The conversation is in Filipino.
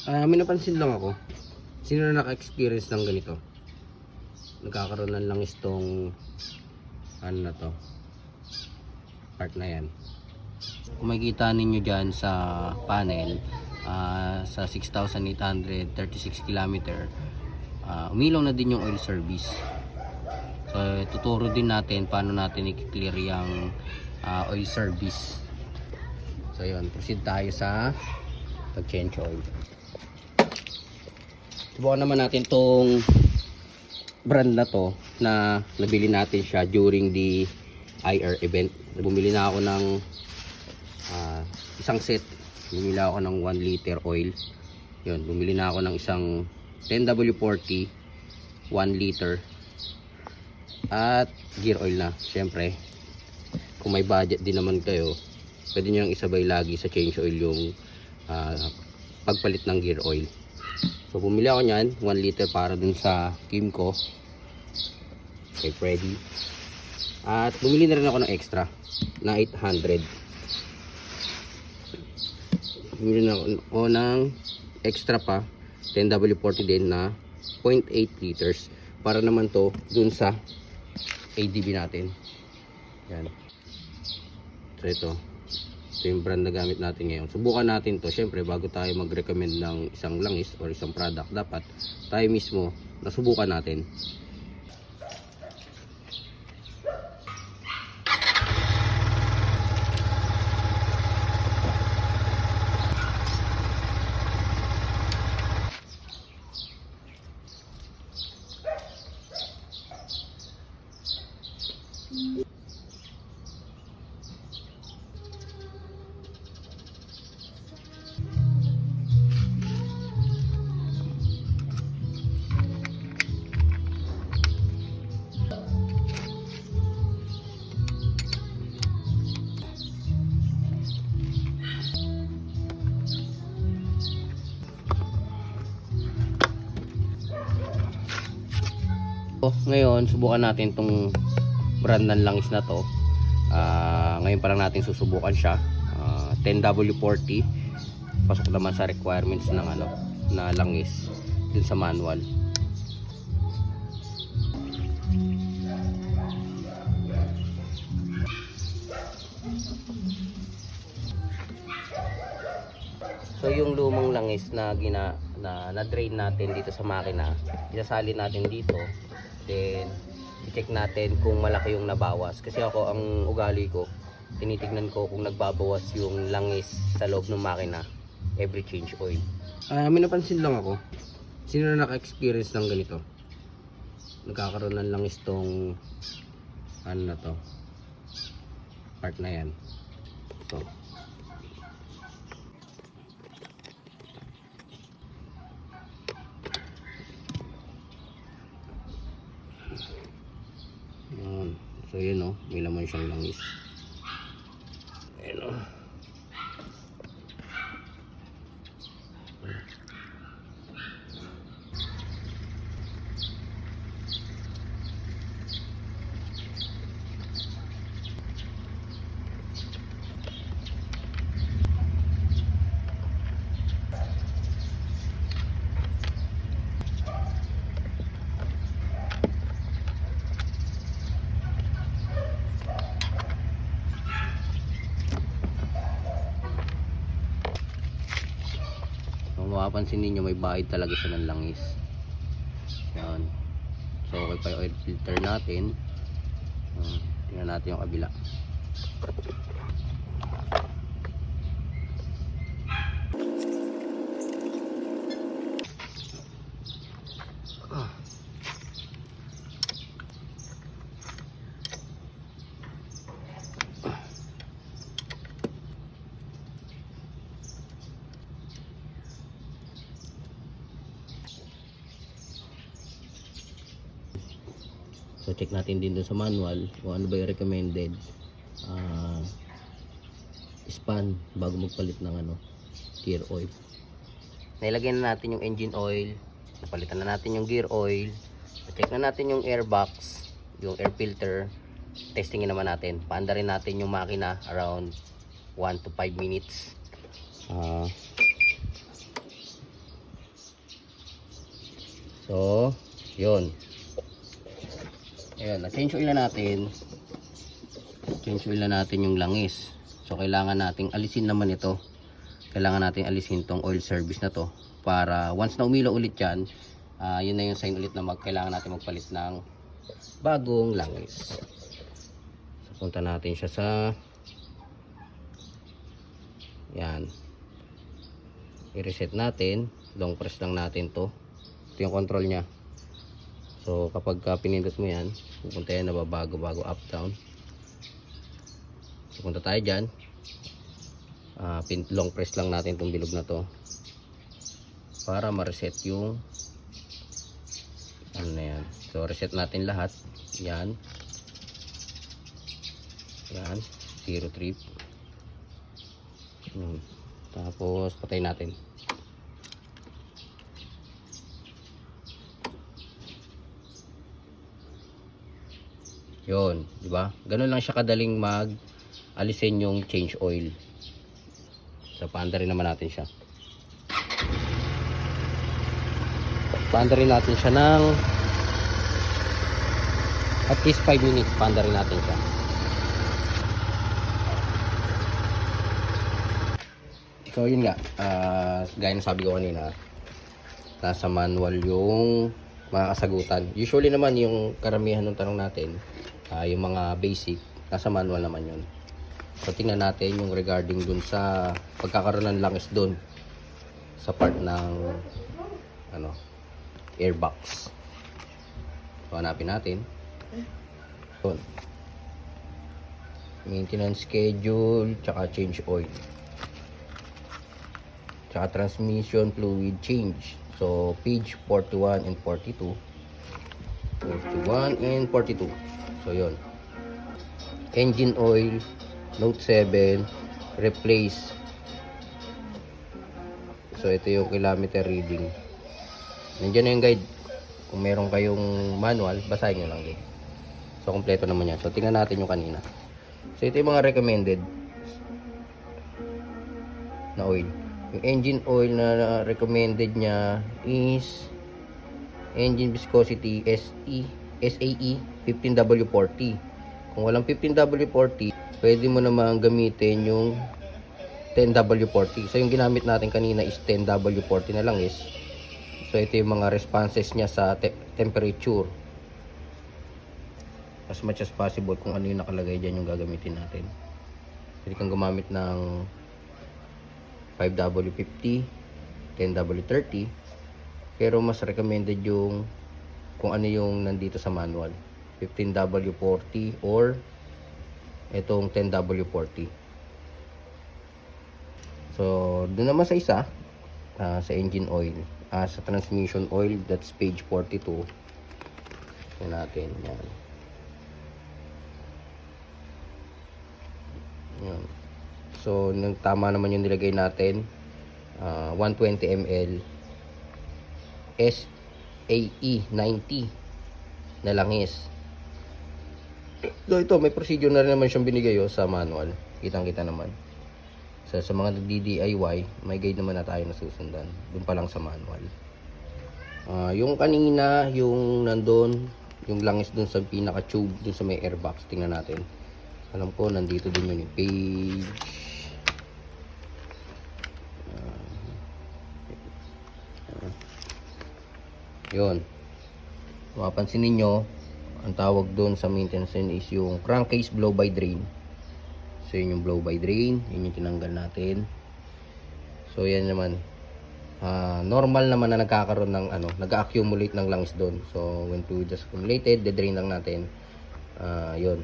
May napansin lang ako. Sino na naka-experience ng ganito? Nagkakaroon ng langis tong ano na to, part na yan. Kung makikita ninyo dyan sa panel, sa 6,836 km, umilaw na din yung oil service. So tuturo din natin paano natin i-clear yung oil service. So yun, proceed tayo sa pag-change oil. Subukan naman natin tong brand na to na nabili natin siya during the IR event. Bumili na ako ng isang set. Bumili ako ng 1 liter oil. Yun, bumili na ako ng isang 10W40 1 liter at gear oil na. Syempre, kung may budget din naman kayo, pwede nyo isabay lagi sa change oil yung pagpalit ng gear oil. So bumili ako nyan 1 liter para dun sa Kimco kay Freddy, at bumili na rin ako ng extra na 800. Bumili na ako ng extra pa 10W40 din na 0.8 liters para naman to dun sa ADB natin. Yan. So ito yung brand na gamit natin ngayon. Subukan natin to. Syempre bago tayo mag-recommend ng isang langis or isang product, dapat tayo mismo nasubukan natin. Ngayon subukan natin tong brand ng langis na to. Ngayon pa lang natin susubukan siya. 10W40 pasok naman sa requirements ng na langis din sa manual. So yung lumang langis na drain natin dito sa makina, isasalin natin dito. Then i-check natin kung malaki yung nabawas, kasi ako ang ugali ko, tinitignan ko kung nagbabawas yung langis sa loob ng makina every change oil. May napansin lang ako. Sino na naka-experience ng ganito? Nagkakaroon ng langis tong ano na to, part na yan. So so yun o, may laman siyang langis. Ayan o. Mapapansin ninyo may bahid talaga siya ng langis. Yan. So okay pa yung oil filter natin. Tingnan natin yung kabila. So check natin din dun sa manual kung ano ba yung recommended span bago magpalit ng gear oil. Nailagay na natin yung engine oil, napalitan na natin yung gear oil, check na natin yung air box, yung air filter, testingin naman natin. Paanda rin natin yung makina around 1 to 5 minutes. So, yun. Ayan, na-change oil na natin. Change oil na natin yung langis. So, kailangan nating alisin naman ito. Kailangan nating alisin tong oil service na to. Para once na umilaw ulit yan, yun na yung sign ulit na kailangan natin magpalit ng bagong langis. So, punta natin siya sa yan. I-reset natin. Long press lang natin to. Ito yung control nya. So kapag pinindot mo yan, pupunta yan na bago up down. So punta tayo dyan. Long press lang natin itong bilog na to para ma-reset yung ano na yan. So reset natin lahat. Yan. Yan. Zero trip. Tapos patay natin. Yon, di ba? Ganun lang siya kadaling alisin yung change oil. So paanda rin naman natin siya. Paanda rin natin siya ng at least 5 minutes. Paanda rin natin siya. So yun nga, gaya ng sabi ko kanina, nasa manual yung mga kasagutan. Usually naman yung karamihan ng tanong natin, yung mga basic, nasa manual naman yun. So tingnan natin yung regarding dun sa pagkakaroon ng langis dun sa part ng airbox. So hanapin natin. Yun. Maintenance schedule, tsaka change oil. Tsaka transmission fluid change. So page 41 and 42. 41 and 42. So yun. Engine oil, note 7, replace. So ito yung kilometer reading. Nandiyan na yung guide. Kung meron kayong manual, basahin nyo lang din. So kompleto naman yan. So tingnan natin yung kanina. So ito yung mga recommended na oil. Yung engine oil na recommended niya is engine viscosity SAE 15W40. Kung walang 15W40, pwede mo naman gamitin yung 10W40. So yung ginamit natin kanina is 10W40 na lang is. So ito yung mga responses niya sa temperature. As much as possible kung ano yung nakalagay dyan yung gagamitin natin. Pwede kang gumamit ng 5W50, 10W30, pero mas recommended yung kung ano yung nandito sa manual, 15W40 or itong 10W40. So doon naman sa isa, sa engine oil, sa transmission oil, that's page 42. Yan natin, yan. Yan. So tama naman yung nilagay natin, 120 ml SAE 90 na langis. So ito may procedure na rin naman siyang binigay sa manual. Kitang-kita naman. So, sa mga nagdi-DIY, may guide naman na tayo na susundan. Doon pa lang sa manual. Yung kanina, yung nandun, yung langis dun sa pinaka-tube, dun sa may airbox, tingnan natin. Alam ko, nandito din yun yung page. Yun. Mapapansin ninyo, ang tawag doon sa maintenance is yung crankcase blow by drain. So yun yung blow by drain, yun yung tinanggal natin. So yan naman, normal naman na nagkakaroon ng nag-accumulate ng langis doon. So when fluid just accumulated, de-drain lang natin. Yun.